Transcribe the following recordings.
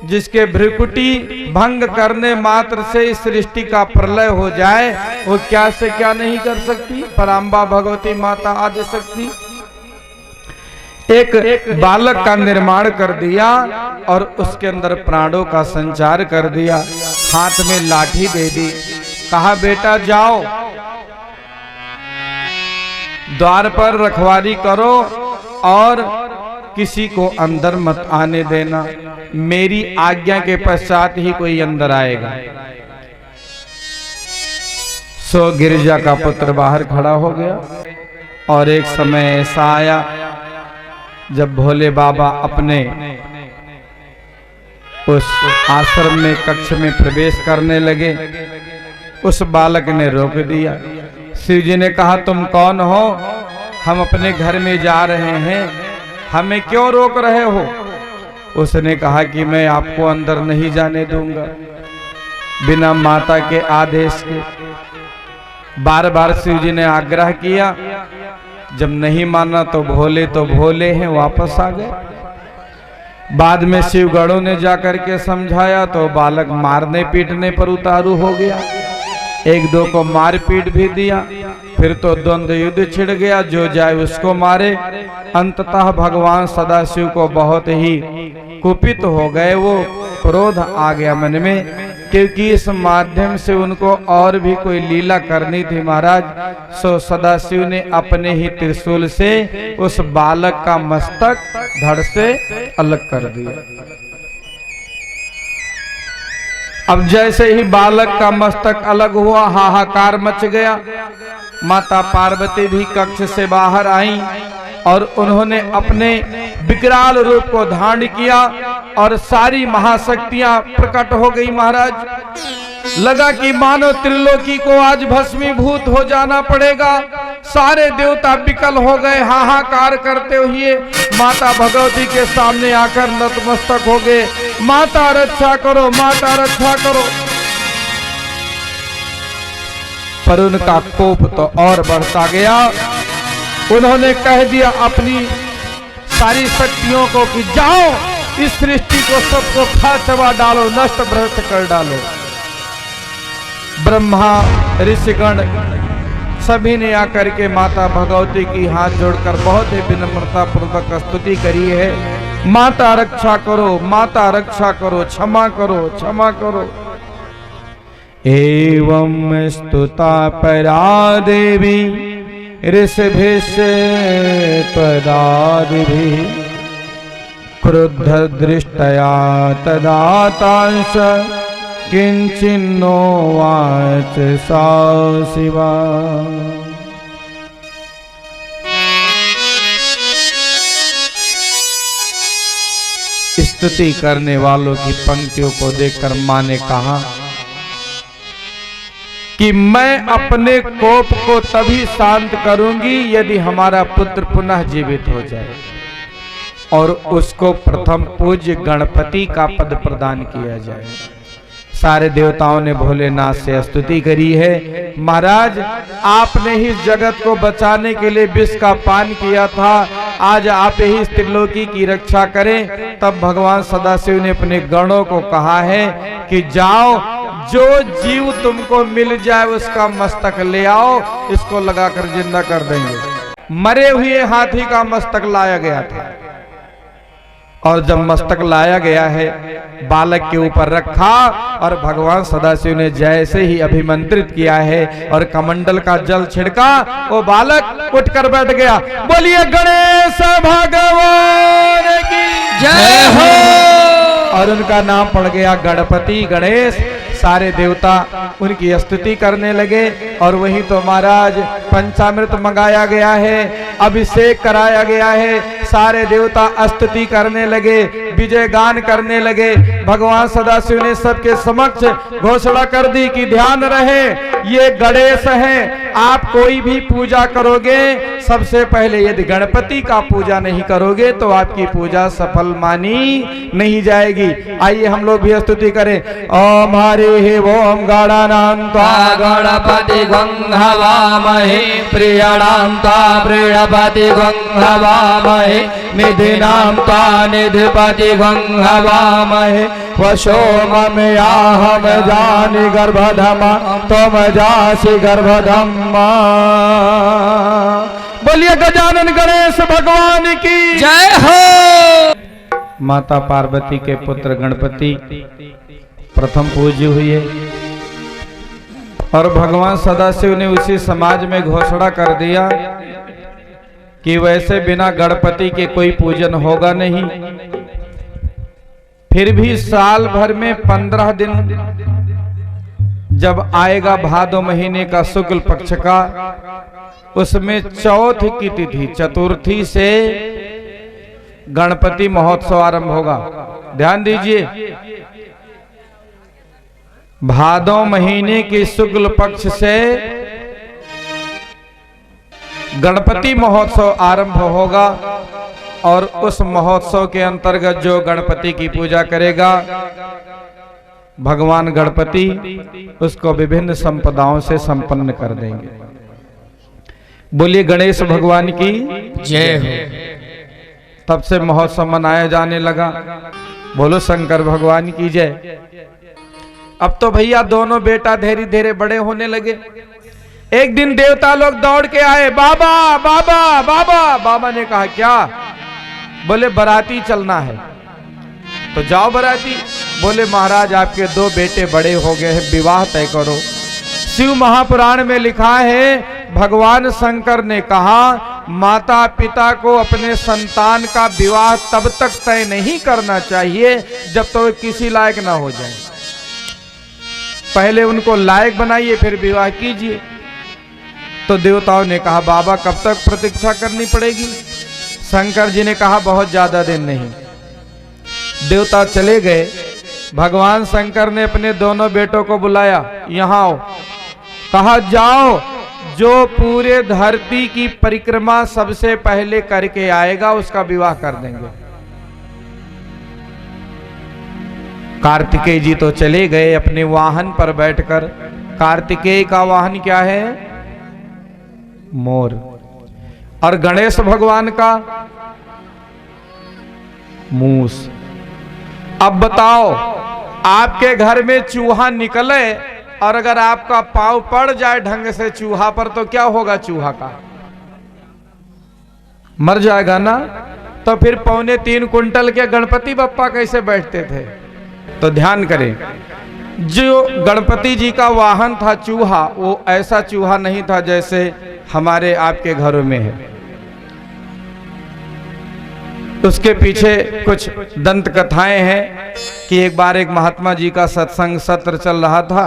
जिसके भ्रिकुटी भंग करने मात्र से इस सृष्टि का प्रलय हो जाए, वो क्या से क्या नहीं कर सकती। पराम्बा भगवती माता आदि शक्ति एक बालक का निर्माण कर दिया और उसके अंदर प्राणों का संचार कर दिया। हाथ में लाठी दे दी, कहा बेटा जाओ द्वार पर रखवाली करो और किसी को अंदर मत आने देना, मेरी आज्ञा के पश्चात ही कोई अंदर आएगा। सो गिरिजा का पुत्र बाहर खड़ा हो गया और एक समय ऐसा आया जब भोले बाबा अपने उस आश्रम में कक्ष में प्रवेश करने लगे। उस बालक ने रोक दिया। शिव जी ने कहा तुम कौन हो? हम अपने घर में जा रहे हैं, हमें क्यों रोक रहे हो? उसने कहा कि मैं आपको अंदर नहीं जाने दूंगा बिना माता के आदेश के। बार बार शिव जी ने आग्रह किया, जब नहीं माना तो भोले हैं, वापस आ गए। बाद में शिवगणों ने जाकर के समझाया तो बालक मारने पीटने पर उतारू हो गया। एक दो को मार पीट भी दिया, फिर तो द्वंद्व युद्ध छिड़ गया, जो जाए उसको मारे। अंततः भगवान सदाशिव को बहुत ही कुपित हो गए, वो क्रोध आ गया मन में, क्योंकि इस माध्यम से उनको और भी कोई लीला करनी थी महाराज। सो सदाशिव ने अपने ही त्रिशूल से उस बालक का मस्तक धड़ से अलग कर दिया। अब जैसे ही बालक का मस्तक अलग हुआ, हाहाकार मच गया। माता पार्वती भी कक्ष से बाहर आई और उन्होंने अपने विकराल रूप को धारण किया और सारी महाशक्तियां प्रकट हो गई महाराज। लगा कि मानो त्रिलोकी को आज भस्मीभूत हो जाना पड़ेगा। सारे देवता विकल हो गए, हाहाकार करते हुए माता भगवती के सामने आकर नतमस्तक हो गए। माता रक्षा करो, माता रक्षा करो। पर उनका कोप तो और बढ़ता गया। उन्होंने कह दिया अपनी सारी शक्तियों को कि जाओ इस सृष्टि को सबको खा चबा डालो, नष्ट भ्रष्ट कर डालो। ब्रह्मा ऋषिगण सभी ने आकर के माता भगवती की हाथ जोड़कर बहुत ही विनम्रता पूर्वक स्तुति करी है। माता रक्षा करो, माता रक्षा करो, क्षमा करो, क्षमा करो। एवं स्तुता परा देवी ऋषभिः त्वदादिभिः क्रुद्ध दृष्टया तदा तांस किंचिन्नो वाच सा शिवा। स्तुति करने वालों की पंक्तियों को देखकर मां ने कहा कि मैं अपने कोप को तभी शांत करूंगी यदि हमारा पुत्र पुनः जीवित हो जाए और उसको प्रथम पूज्य गणपति का पद प्रदान किया जाए। सारे देवताओं ने भोलेनाथ से स्तुति करी है। महाराज आपने ही जगत को बचाने के लिए विष का पान किया था, आज आप ही त्रिलोकी की रक्षा करें। तब भगवान सदाशिव ने अपने गणों को कहा है कि जाओ जो जीव तुमको मिल जाए उसका मस्तक ले आओ, इसको लगाकर जिंदा कर देंगे। मरे हुए हाथी का मस्तक लाया गया था और जब मस्तक लाया गया है बालक के ऊपर रखा और भगवान सदाशिव ने जैसे ही अभिमंत्रित किया है और कमंडल का जल छिड़का, वो बालक उठकर बैठ गया। बोलिए गणेश भगवान की जय हो। और उनका नाम पड़ गया गणपति गणेश। सारे देवता उनकी स्तुति करने लगे और वही तो महाराज पंचामृत मंगाया गया है, अभिषेक कराया गया है। सारे देवता स्तुति करने लगे, विजय गान करने लगे। भगवान सदाशिव ने सबके समक्ष घोषणा कर दी कि ध्यान रहे ये गणेश हैं, आप कोई भी पूजा करोगे सबसे पहले यदि गणपति का पूजा नहीं करोगे तो आपकी पूजा सफल मानी नहीं जाएगी। आइए हम लोग भी स्तुति करें। ओम हरि ओम गणानां त्वा गणपति गंहवामहे प्रियाणां त्वा प्रियपति गंहवामहे निधिनां त्वा निधिपति गणपति गंगवामहे वशोमम याहम जानि गर्भधमा तुम जासि गर्भधम्मा। बोलिए गजानन गणेश भगवान की जय हो। माता पार्वती के पुत्र गणपति प्रथम पूज्य हुए और भगवान सदाशिव ने उसी समाज में घोषणा कर दिया कि वैसे बिना गणपति के कोई पूजन होगा नहीं। फिर भी साल भर में 15 दिन जब आएगा भादो महीने का शुक्ल पक्ष का, उसमें चौथ की तिथि चतुर्थी से गणपति महोत्सव आरंभ होगा। ध्यान दीजिए, भादो महीने के शुक्ल पक्ष से गणपति महोत्सव आरंभ होगा और उस महोत्सव के अंतर्गत जो गणपति की पूजा करेगा भगवान गणपति उसको विभिन्न संपदाओं से संपन्न कर देंगे। बोलिए गणेश भगवान की जय हो। तब से महोत्सव मनाया जाने लगा। बोलो शंकर भगवान की जय। अब तो भैया दोनों बेटा धीरे धीरे बड़े होने लगे। एक दिन देवता लोग दौड़ के आए, बाबा बाबा बाबा। बाबा ने कहा क्या? बोले बाराती चलना है। तो जाओ बाराती। बोले महाराज आपके 2 बेटे बड़े हो गए हैं, विवाह तय करो। शिव महापुराण में लिखा है भगवान शंकर ने कहा माता पिता को अपने संतान का विवाह तब तक तय नहीं करना चाहिए जब तक तो किसी लायक ना हो जाए। पहले उनको लायक बनाइए फिर विवाह कीजिए। तो देवताओं ने कहा बाबा कब तक प्रतीक्षा करनी पड़ेगी? शंकर जी ने कहा बहुत ज्यादा दिन नहीं। देवता चले गए। भगवान शंकर ने अपने दोनों बेटों को बुलाया, यहां आओ। कहा जाओ, जो पूरे धरती की परिक्रमा सबसे पहले करके आएगा उसका विवाह कर देंगे। कार्तिकेय जी तो चले गए अपने वाहन पर बैठकर। कार्तिकेय का वाहन क्या है? मोर। और गणेश भगवान का मूस। अब बताओ, आपके घर में चूहा निकले और अगर आपका पांव पड़ जाए ढंग से चूहा पर तो क्या होगा? चूहा का मर जाएगा ना। तो फिर 3.25 कुंटल के गणपति बप्पा कैसे बैठते थे? तो ध्यान करें, जो गणपति जी का वाहन था चूहा, वो ऐसा चूहा नहीं था जैसे हमारे आपके घरों में है। उसके पीछे कुछ दंत कथाएं हैं कि एक बार एक महात्मा जी का सत्संग सत्र चल रहा था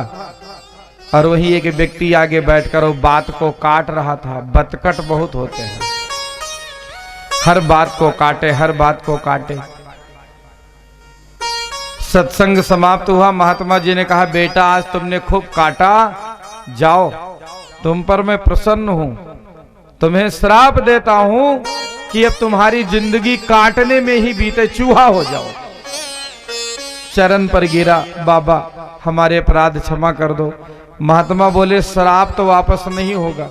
और वही एक व्यक्ति आगे बैठकर वो बात को काट रहा था। बतकट बहुत होते हैं, हर बात को काटे, हर बात को काटे। सत्संग समाप्त हुआ। महात्मा जी ने कहा बेटा आज तुमने खूब काटा, जाओ तुम पर मैं प्रसन्न हूं, तुम्हें श्राप देता हूं कि अब तुम्हारी जिंदगी काटने में ही बीते, चूहा हो जाओ। चरण पर गिरा, बाबा हमारे अपराध क्षमा कर दो। महात्मा बोले श्राप तो वापस नहीं होगा,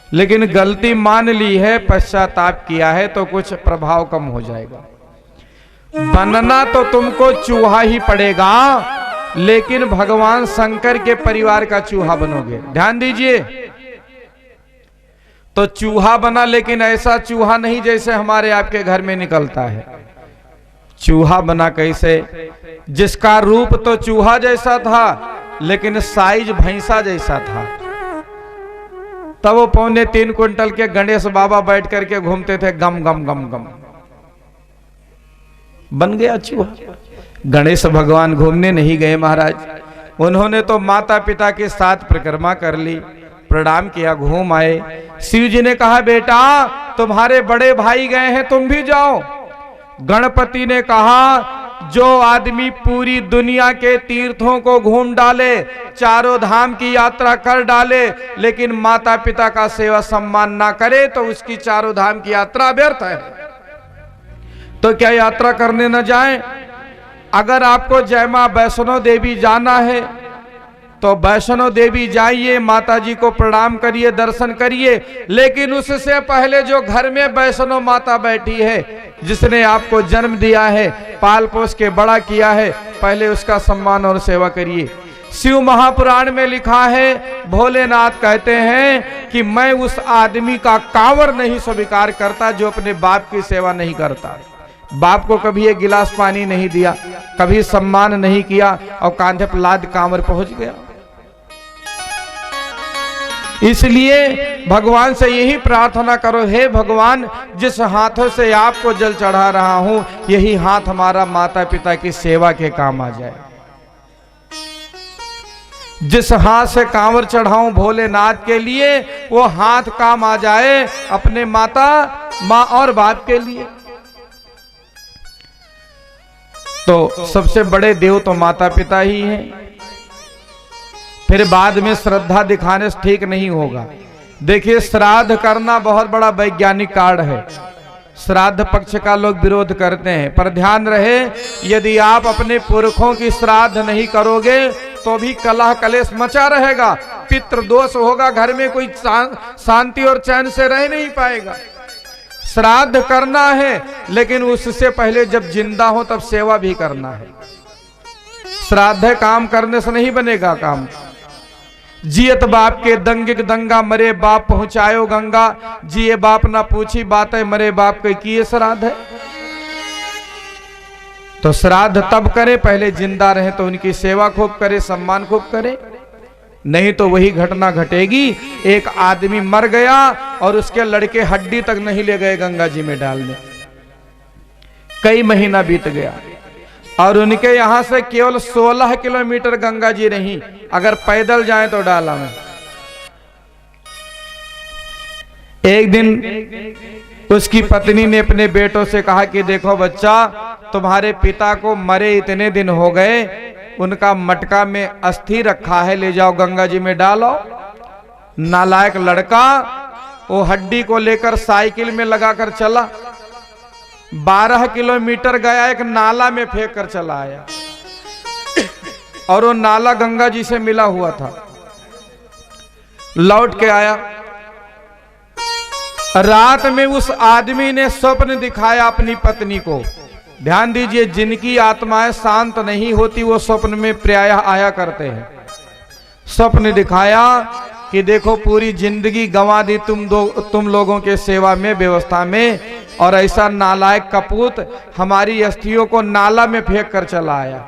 लेकिन गलती मान ली है, पश्चाताप किया है तो कुछ प्रभाव कम हो जाएगा। बनना तो तुमको चूहा ही पड़ेगा, लेकिन भगवान शंकर के परिवार का चूहा बनोगे। ध्यान दीजिए, तो चूहा बना, लेकिन ऐसा चूहा नहीं जैसे हमारे आपके घर में निकलता है। चूहा बना कैसे? जिसका रूप तो चूहा जैसा था लेकिन साइज भैंसा जैसा था। तब वो 3.25 कुंटल के गणेश बाबा बैठ करके घूमते थे, गम गम गम गम। बन गया चूहा। गणेश भगवान घूमने नहीं गए महाराज, उन्होंने तो माता पिता के साथ परिक्रमा कर ली, प्रणाम किया, घूम आए। शिव जी ने कहा बेटा तुम्हारे बड़े भाई गए हैं, तुम भी जाओ। गणपति ने कहा जो आदमी पूरी दुनिया के तीर्थों को घूम डाले, चारों धाम की यात्रा कर डाले, लेकिन माता पिता का सेवा सम्मान ना करे तो उसकी चारों धाम की यात्रा व्यर्थ है। तो क्या यात्रा करने न जाएं? अगर आपको जय मां वैष्णो देवी जाना है तो वैष्णो देवी जाइए, माता जी को प्रणाम करिए, दर्शन करिए, लेकिन उससे पहले जो घर में वैष्णो माता बैठी है, जिसने आपको जन्म दिया है, पाल पोस के बड़ा किया है, पहले उसका सम्मान और सेवा करिए। शिव महापुराण में लिखा है, भोलेनाथ कहते हैं कि मैं उस आदमी का कांवर नहीं स्वीकार करता जो अपने बाप की सेवा नहीं करता। बाप को कभी एक गिलास पानी नहीं दिया, कभी सम्मान नहीं किया, और कांधे पर लाद कांवर पहुंच गया। इसलिए भगवान से यही प्रार्थना करो, हे भगवान, जिस हाथों से आपको जल चढ़ा रहा हूं, यही हाथ हमारा माता पिता की सेवा के काम आ जाए। जिस हाथ से कांवर चढ़ाऊं भोलेनाथ के लिए, वो हाथ काम आ जाए अपने माता, माँ और बाप के लिए। तो सबसे बड़े देव तो माता पिता ही हैं। फिर बाद में श्रद्धा दिखाने से ठीक नहीं होगा। देखिए, श्राद्ध करना बहुत बड़ा वैज्ञानिक कार्य है। श्राद्ध पक्ष का लोग विरोध करते हैं, पर ध्यान रहे, यदि आप अपने पुरखों की श्राद्ध नहीं करोगे तो भी कलह कलेश मचा रहेगा, पितृदोष होगा, घर में कोई शांति और चैन से रह नहीं पाएगा। श्राद्ध करना है, लेकिन उससे पहले जब जिंदा हो तब सेवा भी करना है। श्राद्ध काम करने से नहीं बनेगा काम। जियत बाप के दंगे दंगा, मरे बाप पहुंचायो गंगा, जिए बाप ना पूछी बातें, मरे बाप के किए श्राद्ध है। तो श्राद्ध तब करे, पहले जिंदा रहे तो उनकी सेवा खूब करे, सम्मान खूब करे, नहीं तो वही घटना घटेगी। एक आदमी मर गया और उसके लड़के हड्डी तक नहीं ले गए गंगा जी में डालने। कई महीना बीत गया और उनके यहां से केवल 16 किलोमीटर गंगा जी रही, अगर पैदल जाएं तो डाला में। एक दिन उसकी पत्नी ने अपने बेटों से कहा कि देखो बच्चा, तुम्हारे पिता को मरे इतने दिन हो गए, उनका मटका में अस्थि रखा है, ले जाओ गंगा जी में डालो। नालायक लड़का वो हड्डी को लेकर साइकिल में लगाकर चला, 12 किलोमीटर गया, एक नाला में फेंक कर चला आया, और वो नाला गंगा जी से मिला हुआ था। लौट के आया, रात में उस आदमी ने स्वप्न दिखाया अपनी पत्नी को। ध्यान दीजिए, जिनकी आत्माएं शांत नहीं होती वो स्वप्न में प्रायः आया करते हैं। स्वप्न दिखाया कि देखो पूरी जिंदगी गंवा दी तुम लोगों के सेवा में, व्यवस्था में, और ऐसा नालायक कपूत हमारी अस्थियों को नाला में फेंक कर चला आया।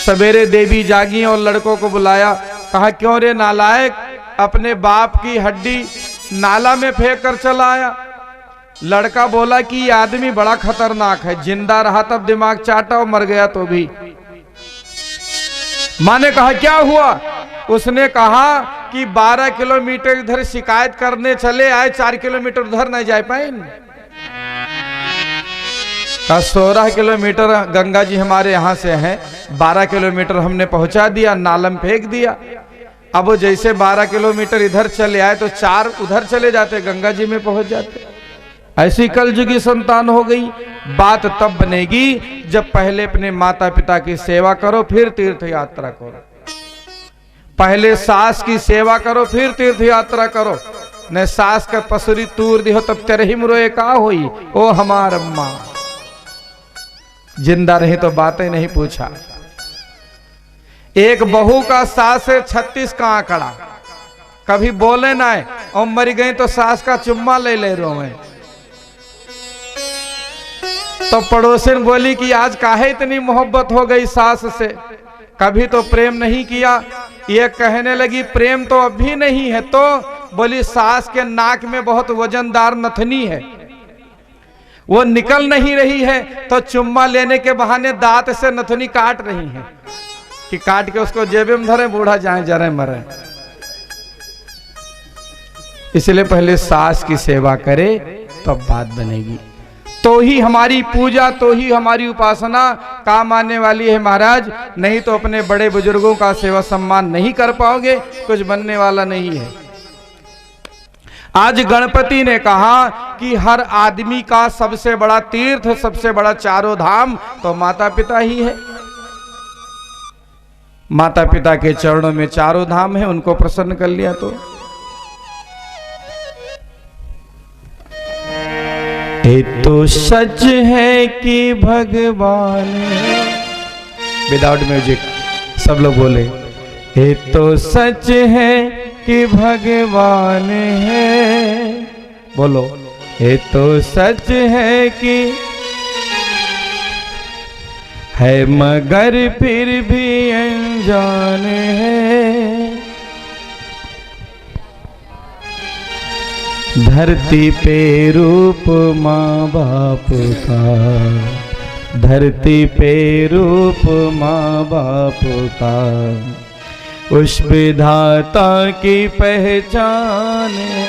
सवेरे देवी जागी और लड़कों को बुलाया, कहा क्यों रे नालायक, अपने बाप की हड्डी नाला में फेंक कर चला आया। लड़का बोला कि ये आदमी बड़ा खतरनाक है, जिंदा रहा तब दिमाग चाटा और मर गया तो भी। मां ने कहा क्या हुआ? उसने कहा कि 12 किलोमीटर इधर शिकायत करने चले आए, 4 किलोमीटर उधर नहीं जा पाए। 16 किलोमीटर गंगा जी हमारे यहां से हैं, 12 किलोमीटर हमने पहुंचा दिया, नालम फेंक दिया। अब वो जैसे 12 किलोमीटर इधर चले आए तो 4 उधर चले जाते, गंगा जी में पहुंच जाते। ऐसी कलयुगी संतान हो गई। बात तब बनेगी जब पहले अपने माता पिता की सेवा करो, फिर तीर्थ यात्रा करो। पहले सास की सेवा करो, फिर तीर्थ यात्रा करो। न सास का पसुरी तूर दी हो तब तेरे ही मुरोए का होई, ओ हमार अम्मा। जिंदा रही तो बातें नहीं पूछा। एक बहू का सास से 36 का आंकड़ा, कभी बोले ना है, और मर गई तो सास का चुम्मा ले ले रोए। तो पड़ोसन बोली कि आज काहे इतनी मोहब्बत हो गई सास से, कभी तो प्रेम नहीं किया। ये कहने लगी प्रेम तो अभी नहीं है। तो बोली सास के नाक में बहुत वजनदार नथनी है, वो निकल नहीं रही है, तो चुम्मा लेने के बहाने दांत से नथनी काट रही है कि काट के उसको जेबे में धरे, बूढ़ा जाए जरे मरे। इसलिए पहले सास की सेवा करे तब बात बनेगी, तो ही हमारी पूजा, तो ही हमारी उपासना काम आने वाली है महाराज। नहीं तो अपने बड़े बुजुर्गों का सेवा सम्मान नहीं कर पाओगे, कुछ बनने वाला नहीं है। आज गणपति ने कहा कि हर आदमी का सबसे बड़ा तीर्थ, सबसे बड़ा चारों धाम तो माता पिता ही है। माता पिता के चरणों में चारों धाम है, उनको प्रसन्न कर लिया तो ये तो सच है कि भगवान, विदाउट म्यूजिक सब लोग बोले, ये तो सच है कि भगवान है, बोलो ये तो सच है कि है मगर फिर भी अनजान है। धरती पे रूप माँ बाप का, धरती पे रूप माँ बाप का, उस विधाता की पहचान है।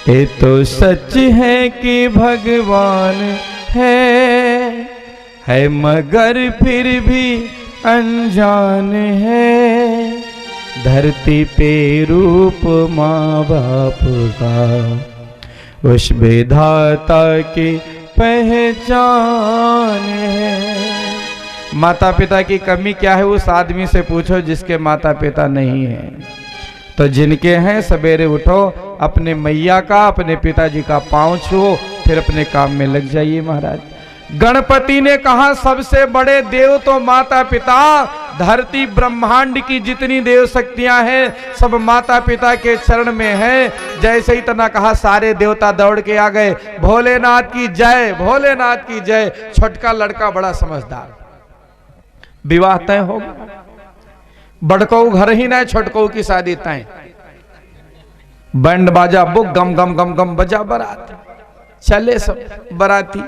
ये तो सच है कि भगवान है मगर फिर भी अनजान है। धरती पे रूप माँ बाप का, उस विधाता की पहचान है। माता पिता की कमी क्या है उस आदमी से पूछो जिसके माता पिता नहीं है। तो जिनके हैं सवेरे उठो, अपने मैया का अपने पिताजी का पांव छुओ, फिर अपने काम में लग जाइए महाराज। गणपति ने कहा सबसे बड़े देव तो माता पिता, धरती ब्रह्मांड की जितनी देव शक्तियां हैं सब माता पिता के चरण में है। जैसे ही तना कहा सारे देवता दौड़ के आ गए, भोलेनाथ की जय, भोलेनाथ की जय। छोटका लड़का बड़ा समझदार, विवाह तय हो गया, बड़को घर ही ना, छोटको की शादी तय। बैंड बाजा बुक, गम गम गम गम बजा, बारात चले सब बाराती।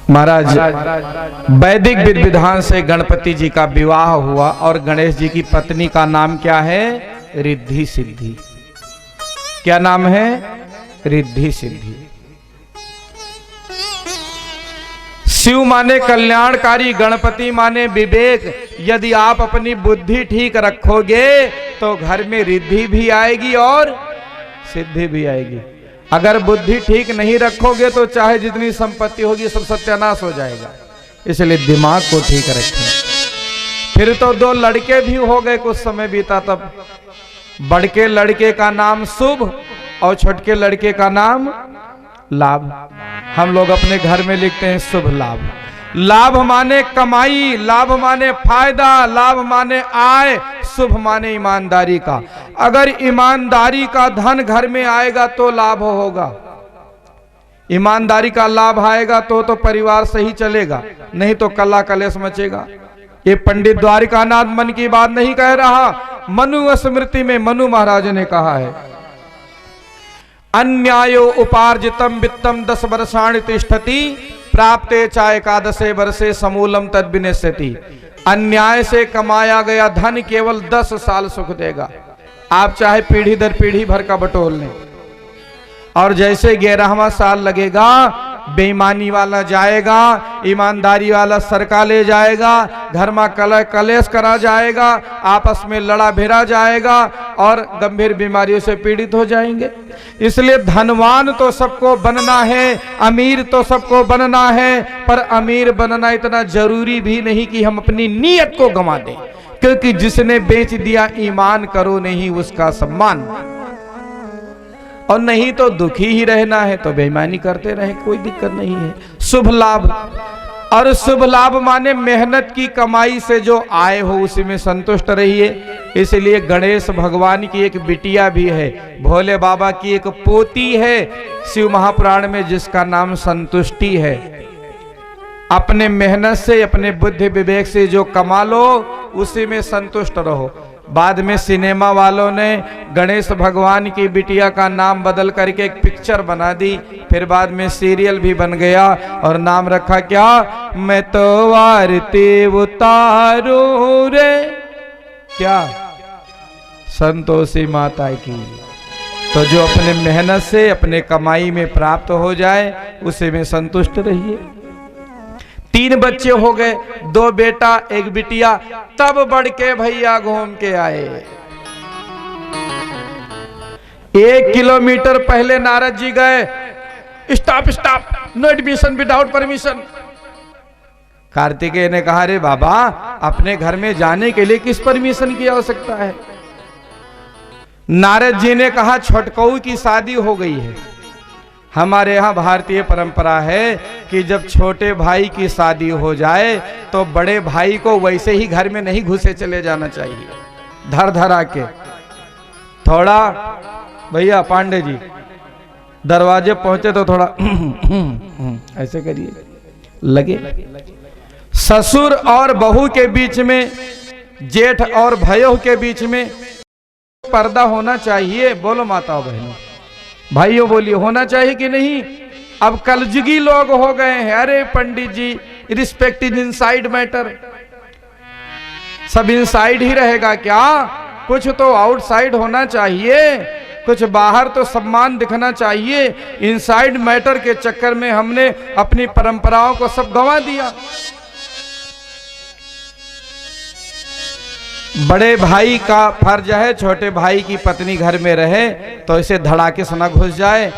महाराज वैदिक विधि विधान से गणपति जी का विवाह हुआ और गणेश जी की पत्नी का नाम क्या है? रिद्धि सिद्धि। क्या नाम है? रिद्धि सिद्धि। शिव माने कल्याणकारी, गणपति माने विवेक। यदि आप अपनी बुद्धि ठीक रखोगे तो घर में रिद्धि भी आएगी और सिद्धि भी आएगी। अगर बुद्धि ठीक नहीं रखोगे तो चाहे जितनी संपत्ति होगी सब सत्यानाश हो जाएगा। इसलिए दिमाग को ठीक रखें। फिर तो दो लड़के भी हो गए, कुछ समय बीता तब। बड़के लड़के का नाम शुभ और छोटके लड़के का नाम लाभ। हम लोग अपने घर में लिखते हैं शुभ लाभ। लाभ माने कमाई, लाभ माने फायदा, लाभ माने आय, शुभ माने ईमानदारी का। अगर ईमानदारी का धन घर में आएगा तो लाभ होगा। ईमानदारी का लाभ आएगा तो परिवार सही चलेगा, नहीं तो कल्ला कलेश मचेगा। ये पंडित द्वारिकानाथ मन की बात नहीं कह रहा, मनु स्मृति में मनु महाराज ने कहा है, अन्यायो उपार्जितम वित्तम 10 वर्षाणि तिष्ठति, प्राप्ते चा एकादशे वर्षे समूलम तद विनश्यति। अन्याय से कमाया गया धन केवल 10 साल सुख देगा। आप चाहे पीढ़ी दर पीढ़ी भर का बटोर लें, और जैसे 11वां साल लगेगा बेईमानी वाला जाएगा, ईमानदारी वाला सरका ले जाएगा, घर में कलेश करा जाएगा, आपस में लड़ा भिड़ा जाएगा और गंभीर बीमारियों से पीड़ित हो जाएंगे। इसलिए धनवान तो सबको बनना है, अमीर तो सबको बनना है, पर अमीर बनना इतना जरूरी भी नहीं कि हम अपनी नीयत को गंवा दें, क्योंकि जिसने बेच दिया ईमान करो नहीं उसका सम्मान, और नहीं तो दुखी ही रहना है तो बेईमानी करते रहे, कोई दिक्कत नहीं है। शुभ लाभ, और शुभ लाभ माने मेहनत की कमाई से जो आय हो उसी में संतुष्ट रहिए। इसलिए गणेश भगवान की एक बिटिया भी है, भोले बाबा की एक पोती है शिव महापुराण में, जिसका नाम संतुष्टि है। अपने मेहनत से, अपने बुद्धि विवेक से जो कमा लो उसी में संतुष्ट रहो। बाद में सिनेमा वालों ने गणेश भगवान की बिटिया का नाम बदल करके एक पिक्चर बना दी, फिर बाद में सीरियल भी बन गया और नाम रखा क्या? मैं तो आरती उतारूं रे, क्या? संतोषी माता की। तो जो अपने मेहनत से अपने कमाई में प्राप्त हो जाए उसी में संतुष्ट रहिए। 3 बच्चे हो गए, 2 बेटा 1 बिटिया। तब बढ़ के भैया घूम के आए। 1 किलोमीटर पहले नारद जी गए, stop stop, no admission without permission. Kartikeya ने कहा, अरे बाबा, अपने घर में जाने के लिए किस परमिशन की आवश्यकता है? नारद जी ने कहा, छोटकऊ की शादी हो गई है। हमारे यहाँ भारतीय परंपरा है कि जब छोटे भाई की शादी हो जाए तो बड़े भाई को वैसे ही घर में नहीं घुसे चले जाना चाहिए, धर धर आके। थोड़ा भैया पांडे जी दरवाजे पहुंचे तो थोड़ा ऐसे करिए, लगे। ससुर और बहू के बीच में, जेठ और भयो के बीच में पर्दा होना चाहिए। बोलो माताओं बहनों, भाइयों बोलिए, होना चाहिए कि नहीं? अब कलजुगी लोग हो गए हैं, अरे पंडित जी रिस्पेक्ट इज इनसाइड मैटर, सब इनसाइड ही रहेगा क्या? कुछ तो आउटसाइड होना चाहिए, कुछ बाहर तो सम्मान दिखना चाहिए। इनसाइड मैटर के चक्कर में हमने अपनी परंपराओं को सब गंवा दिया। बड़े भाई का फर्ज है छोटे भाई की पत्नी घर में रहे तो इसे धड़ाके से ना घुस जाए।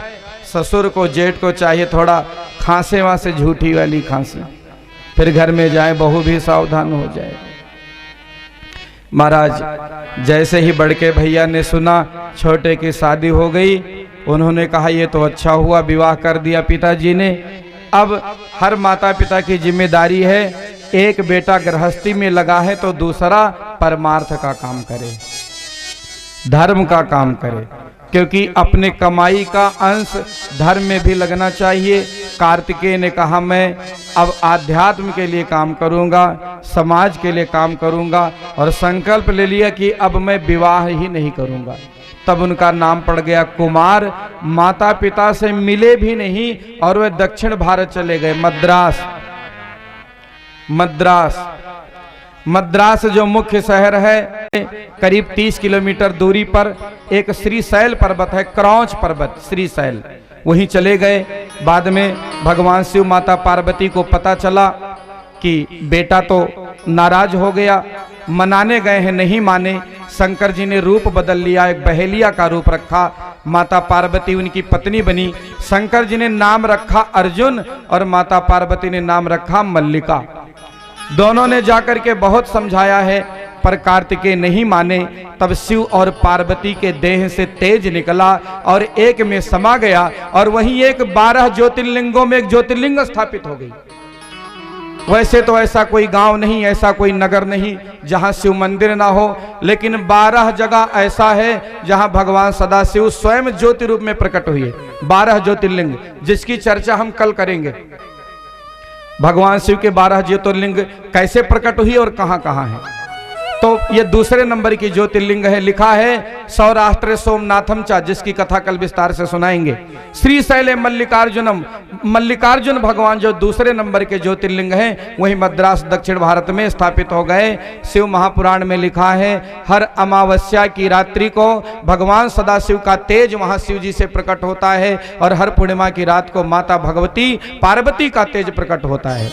ससुर को जेठ को चाहिए थोड़ा खांसे वहां से, झूठी वाली खांसी, फिर घर में जाए बहू भी सावधान हो जाए। महाराज जैसे ही बड़के भैया ने सुना छोटे की शादी हो गई, उन्होंने कहा ये तो अच्छा हुआ, विवाह कर दिया पिताजी ने। अब हर माता पिता की जिम्मेदारी है, एक बेटा गृहस्थी में लगा है तो दूसरा परमार्थ का काम करे, धर्म का काम करे, क्योंकि अपने कमाई का अंश धर्म में भी लगना चाहिए। कार्तिकेय ने कहा मैं अब आध्यात्म के लिए काम करूंगा, समाज के लिए काम करूंगा, और संकल्प ले लिया कि अब मैं विवाह ही नहीं करूंगा। तब उनका नाम पड़ गया कुमार। माता पिता से मिले भी नहीं और वे दक्षिण भारत चले गए, मद्रास जो मुख्य शहर है, करीब 30 किलोमीटर दूरी पर एक श्रीशैल पर्वत है, क्रौंच पर्वत श्रीशैल, वहीं चले गए। बाद में भगवान शिव माता पार्वती को पता चला कि बेटा तो नाराज हो गया, मनाने गए हैं नहीं माने। शंकर जी ने रूप बदल लिया, एक बहेलिया का रूप रखा, माता पार्वती उनकी पत्नी बनी। शंकर जी ने नाम रखा अर्जुन और माता पार्वती ने नाम रखा मल्लिका। दोनों ने जाकर के बहुत समझाया है पर कार्तिकेय नहीं माने। तब शिव और पार्वती के देह से तेज निकला और एक में समा गया और वहीं एक 12 ज्योतिर्लिंगों में एक ज्योतिर्लिंग स्थापित हो गई। वैसे तो ऐसा कोई गांव नहीं, ऐसा कोई नगर नहीं जहां शिव मंदिर ना हो, लेकिन 12 जगह ऐसा है जहां भगवान सदाशिव स्वयं ज्योति रूप में प्रकट हुए। 12 ज्योतिर्लिंग जिसकी चर्चा हम कल करेंगे। भगवान शिव के 12 ज्योतिर्लिंग कैसे प्रकट हुई और कहां कहां है, तो ये दूसरे नंबर की ज्योतिर्लिंग है। लिखा है सौराष्ट्र सोमनाथम चा, जिसकी कथा कल विस्तार से सुनाएंगे। श्रीशैले मल्लिकार्जुनम, मल्लिकार्जुन भगवान जो दूसरे नंबर के ज्योतिर्लिंग हैं, वही मद्रास दक्षिण भारत में स्थापित हो गए। शिव महापुराण में लिखा है हर अमावस्या की रात्रि को भगवान सदाशिव का तेज वहां शिव जी से प्रकट होता है और हर पूर्णिमा की रात को माता भगवती पार्वती का तेज प्रकट होता है।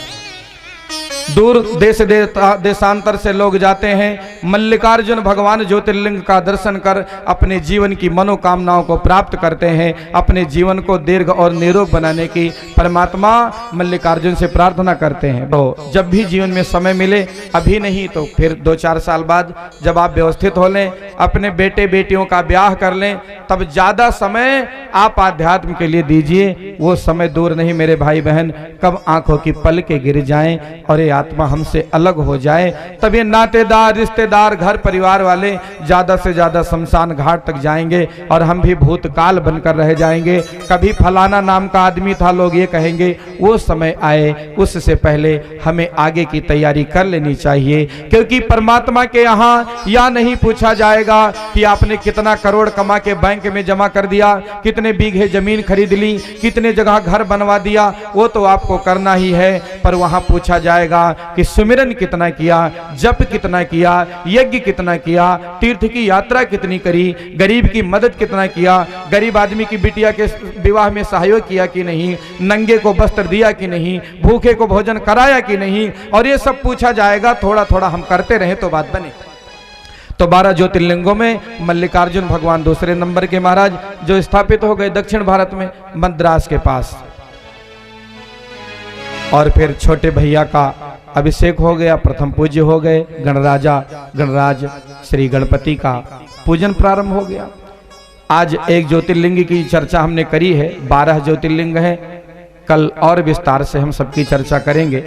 दूर देश देशांतर से लोग जाते हैं, मल्लिकार्जुन भगवान ज्योतिर्लिंग का दर्शन कर अपने जीवन की मनोकामनाओं को प्राप्त करते हैं। अपने जीवन को दीर्घ और निरोग बनाने की परमात्मा मल्लिकार्जुन से प्रार्थना करते हैं। तो जब भी जीवन में समय मिले, अभी नहीं तो फिर 2-4 साल बाद जब आप व्यवस्थित हो लें, अपने बेटे बेटियों का ब्याह कर लें, तब ज्यादा समय आप आध्यात्म के लिए दीजिए। वो समय दूर नहीं मेरे भाई बहन, कब आंखों की पलकें गिर जाएं और ये आत्मा हमसे अलग हो जाए, तब ये नातेदार रिश्तेदार घर परिवार वाले ज्यादा से ज्यादा शमशान घाट तक जाएंगे और हम भी भूतकाल बनकर रह जाएंगे। कभी फलाना नाम का आदमी था, लोग ये कहेंगे। वो समय आए उससे पहले हमें आगे की तैयारी कर लेनी चाहिए, क्योंकि परमात्मा के यहाँ या नहीं पूछा जाएगा कि आपने कितना करोड़ कमा के बैंक में जमा कर दिया, कितने बीघे जमीन खरीद ली, कितने जगह घर बनवा दिया, वो तो आपको करना ही है। पर वहां पूछा जाएगा कि सुमिरन कितना किया, जप कितना किया, यज्ञ कितना किया, तीर्थ की यात्रा कितनी करी, गरीब की मदद कितना किया, गरीब आदमी की बिटिया के विवाह में सहयोग किया कि नहीं, नंगे को वस्त्र दिया कि नहीं, भूखे को भोजन कराया कि नहीं, और ये सब पूछा जाएगा। थोड़ा थोड़ा हम करते रहे तो बात बने। तो 12 ज्योतिर्लिंगों में मल्लिकार्जुन भगवान दूसरे नंबर के महाराज जो स्थापित हो गए दक्षिण भारत में मद्रास के पास। और फिर छोटे भैया का अभिषेक हो गया, प्रथम पूज्य हो गए, गणराज श्री गणपति का पूजन प्रारंभ हो गया। आज एक ज्योतिर्लिंग की चर्चा हमने करी है, 12 ज्योतिर्लिंग हैं। कल और विस्तार से हम सबकी चर्चा करेंगे।